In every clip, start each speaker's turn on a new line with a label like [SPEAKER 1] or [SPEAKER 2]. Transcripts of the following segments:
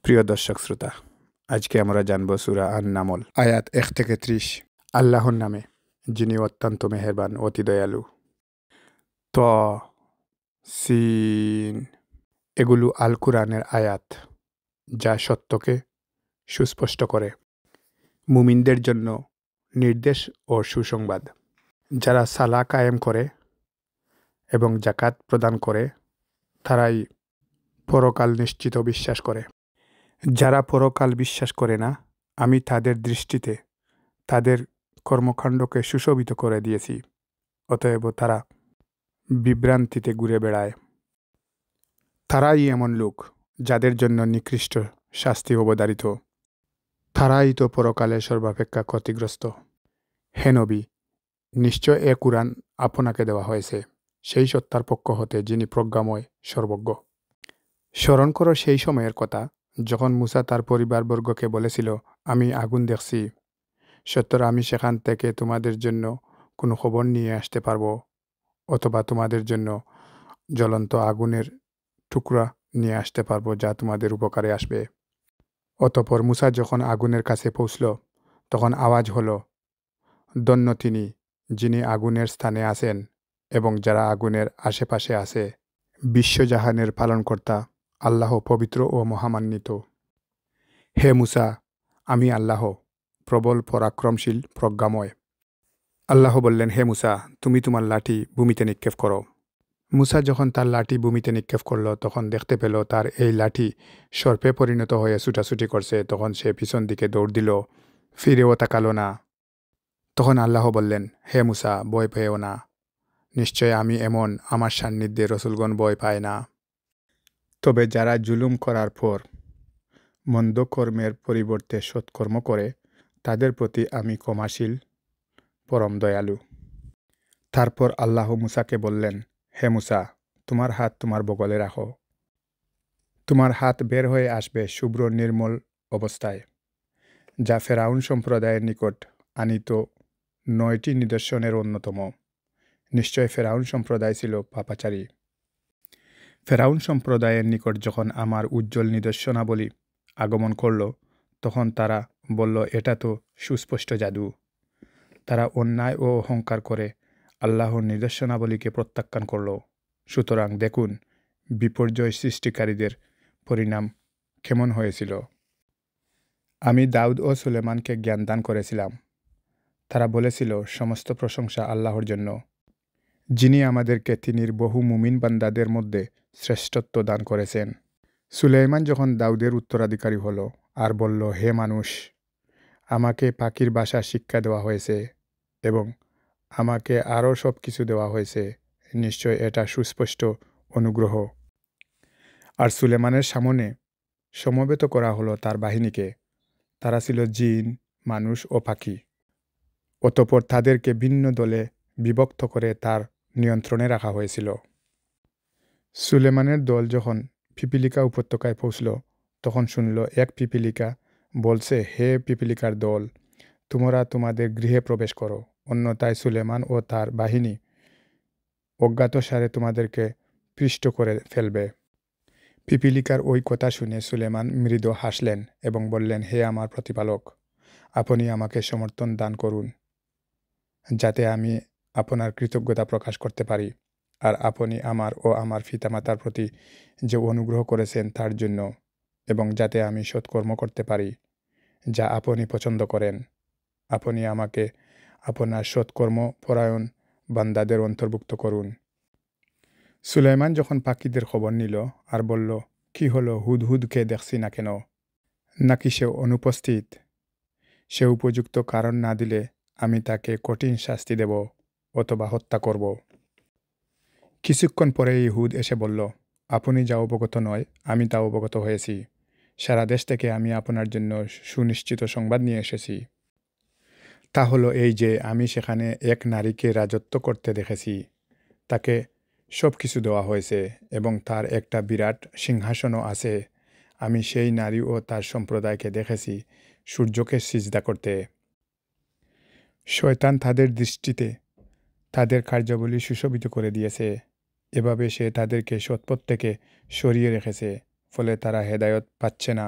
[SPEAKER 1] প্রিয় দর্শক শ্রোতা, আজকে আমরা জানব সূরা আন-নামল আয়াত 1 থেকে 30। আল্লাহর নামে, যিনি অত্যন্ত মেহেরবান, অতি দয়ালু। ত সিন, এগুলো আল কুরআনের আয়াত, যা সত্যকে সুস্পষ্ট করে, মুমিনদের জন্য নির্দেশ ও সুসংবাদ। যারা সালাহ কায়েম করে এবং যাকাত প্রদান করে, তারাই পরকাল নিশ্চিত বিশ্বাস করে। যারা পরকাল বিশ্বাস করে না, আমি তাদের দৃষ্টিতে তাদের কর্মকাণ্ডকে সুশোভিত করে দিয়েছি, অতএব তারা বিভ্রান্তিতে ঘুরে বেড়ায়। তারাই এমন লোক যাদের জন্য নিকৃষ্ট শাস্তি অবধারিত। তারাই তো পরকালে সর্বাপেক্ষা ক্ষতিগ্রস্ত। হে নবী, নিশ্চয় এ কুরআন আপনাকে দেওয়া হয়েছে সেই সত্তার পক্ষ হতে, যিনি প্রজ্ঞাময়, সর্বজ্ঞ। স্মরণ করো সেই সময়ের কথা যখন মুসা তার পরিবারবর্গকে বলেছিল, আমি আগুন দেখছি, সত্তর আমি সেখান থেকে তোমাদের জন্য কোনো খবর নিয়ে আসতে পারবো, অথবা তোমাদের জন্য জ্বলন্ত আগুনের টুকরা নিয়ে আসতে পারবো যা তোমাদের উপকারে আসবে। অতঃপর মুসা যখন আগুনের কাছে পৌঁছল, তখন আওয়াজ হলো, ধন্য তিনি যিনি আগুনের স্থানে আছেন এবং যারা আগুনের আশেপাশে আছে। বিশ্বজাহানের পালনকর্তা আল্লাহ পবিত্র ও মহামান্বিত। হে মুসা, আমি আল্লাহ, প্রবল পরাক্রমশীল, প্রজ্ঞাময়। আল্লাহ বললেন, হে মুসা, তুমি তোমার লাঠি ভূমিতে নিক্ষেপ করো। মুসা যখন তার লাঠি ভূমিতে নিক্ষেপ করল, তখন দেখতে পেল তার এই লাঠি সর্পে পরিণত হয়ে ছুটাছুটি করছে। তখন সে পিছন দিকে দৌড় দিল, ফিরেও তাকালো না। তখন আল্লাহ বললেন, হে মুসা, ভয় পেও না, নিশ্চয় আমি এমন, আমার সান্নিধ্যে রসুলগণ ভয় পায় না। তবে যারা জুলুম করার পর মন্দ কর্মের পরিবর্তে সৎকর্ম করে, তাদের প্রতি আমি ক্ষমাশীল, পরম দয়ালু। তারপর আল্লাহ মুসাকে বললেন, হে মুসা, তোমার হাত তোমার বগলে রাখো। তোমার হাত বের হয়ে আসবে শুভ্র নির্মল অবস্থায়, যা ফেরাউন সম্প্রদায়ের নিকট আনিত 9টি নিদর্শনের অন্যতম। নিশ্চয় ফেরাউন সম্প্রদায় ছিল পাপাচারী। ফেরাউন সম্প্রদায়ের নিকট যখন আমার উজ্জ্বল নিদর্শনাবলী আগমন করল, তখন তারা বলল, এটা তো সুস্পষ্ট জাদু। তারা অন্যায় ও অহংকার করে আল্লাহর নিদর্শনাবলীকে প্রত্যাখ্যান করল। সুতরাং দেখুন বিপর্যয় সৃষ্টিকারীদের পরিণাম কেমন হয়েছিল। আমি দাউদ ও সুলেমানকে জ্ঞান দান করেছিলাম। তারা বলেছিল, সমস্ত প্রশংসা আল্লাহর জন্য, যিনি আমাদেরকে তিনির বহু মুমিন বান্দাদের মধ্যে শ্রেষ্ঠত্ব দান করেছেন। সুলাইমান যখন দাউদের উত্তরাধিকারী হলো আর বলল, হে মানুষ, আমাকে পাখির ভাষা শিক্ষা দেওয়া হয়েছে এবং আমাকে আরও সব কিছু দেওয়া হয়েছে, নিশ্চয় এটা সুস্পষ্ট অনুগ্রহ। আর সুলেমানের সামনে সমবেত করা হলো তার বাহিনীকে। তারা ছিল জিন, মানুষ ও পাখি। অতঃপর তাদেরকে ভিন্ন দলে বিভক্ত করে তার নিয়ন্ত্রণে রাখা হয়েছিল। সুলেমানের দল যখন পিপিলিকা উপত্যকায় পৌঁছল, তখন শুনল এক পিপিলিকা বলছে, হে পিপিলিকার দল, তোমরা তোমাদের গৃহে প্রবেশ করো, অন্যথায় সুলেমান ও তার বাহিনী অজ্ঞাতসারে তোমাদেরকে পিষ্ট করে ফেলবে। পিপিলিকার ওই কথা শুনে সুলেমান মৃদু হাসলেন এবং বললেন, হে আমার প্রতিপালক, আপনি আমাকে সমর্থন দান করুন, যাতে আমি আপনার কৃতজ্ঞতা প্রকাশ করতে পারি, আর আপনি আমার ও আমার পিতামাতার প্রতি যে অনুগ্রহ করেছেন তার জন্য, এবং যাতে আমি সৎকর্ম করতে পারি যা আপনি পছন্দ করেন। আপনি আমাকে আপনার সৎকর্ম পরায়ণ বান্দাদের অন্তর্ভুক্ত করুন। সুলাইমান যখন পাখিদের খবর নিল আর বলল, কি হলো, হুদহুদকে দেখছি না কেন? নাকি সে অনুপস্থিত? সে উপযুক্ত কারণ না দিলে আমি তাকে কঠিন শাস্তি দেব অথবা হত্যা করব। কিছুক্ষণ পরে হুদ এসে বলল, আপনি যা অবগত নয়, আমি তা অবগত হয়েছি। সারা দেশ থেকে আমি আপনার জন্য সুনিশ্চিত সংবাদ নিয়ে এসেছি। তা হলো এই যে, আমি সেখানে এক নারীকে রাজত্ব করতে দেখেছি। তাকে সব কিছু দেওয়া হয়েছে এবং তার একটা বিরাট সিংহাসনও আছে। আমি সেই নারী ও তার সম্প্রদায়কে দেখেছি সূর্যকে সিজদা করতে। শয়তান তাদের দৃষ্টিতে তাদের কার্যাবলী সুশোভিত করে দিয়েছে। এভাবে সে তাদেরকে সৎপথ থেকে সরিয়ে রেখেছে, ফলে তারা হেদায়ত পাচ্ছে না।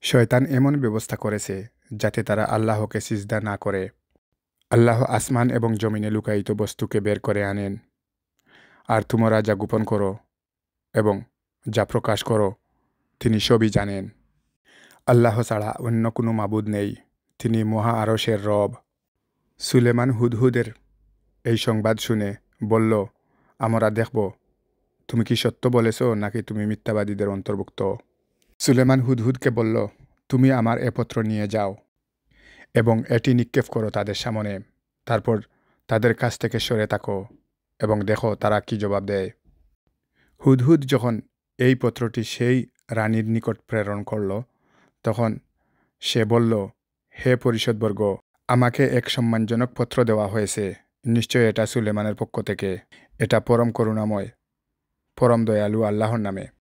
[SPEAKER 1] শয়তান এমন ব্যবস্থা করেছে যাতে তারা আল্লাহকে সিজদা না করে। আল্লাহ আসমান এবং জমিনে লুকায়িত বস্তুকে বের করে আনেন, আর তোমরা যা গোপন করো এবং যা প্রকাশ করো তিনি সবই জানেন। আল্লাহ ছাড়া অন্য কোনো মাবুদ নেই, তিনি মহা আরশের রব। সুলেমান হুদহুদের এই সংবাদ শুনে বলল, আমরা দেখব তুমি কি সত্য বলেছ নাকি তুমি মিথ্যাবাদীদের অন্তর্ভুক্ত। সুলেমান হুদহুদকে বলল, তুমি আমার এ পত্র নিয়ে যাও এবং এটি নিক্ষেপ করো তাদের সামনে, তারপর তাদের কাছ থেকে সরে থাকো এবং দেখো তারা কি জবাব দেয়। হুদহুদ যখন এই পত্রটি সেই রানীর নিকট প্রেরণ করল, তখন সে বলল, হে পরিষদবর্গ, আমাকে এক সম্মানজনক পত্র দেওয়া হয়েছে। নিশ্চয় এটা সুলেমানের পক্ষ থেকে। এটা পরম করুণাময়, পরম দয়ালু আল্লাহর নামে।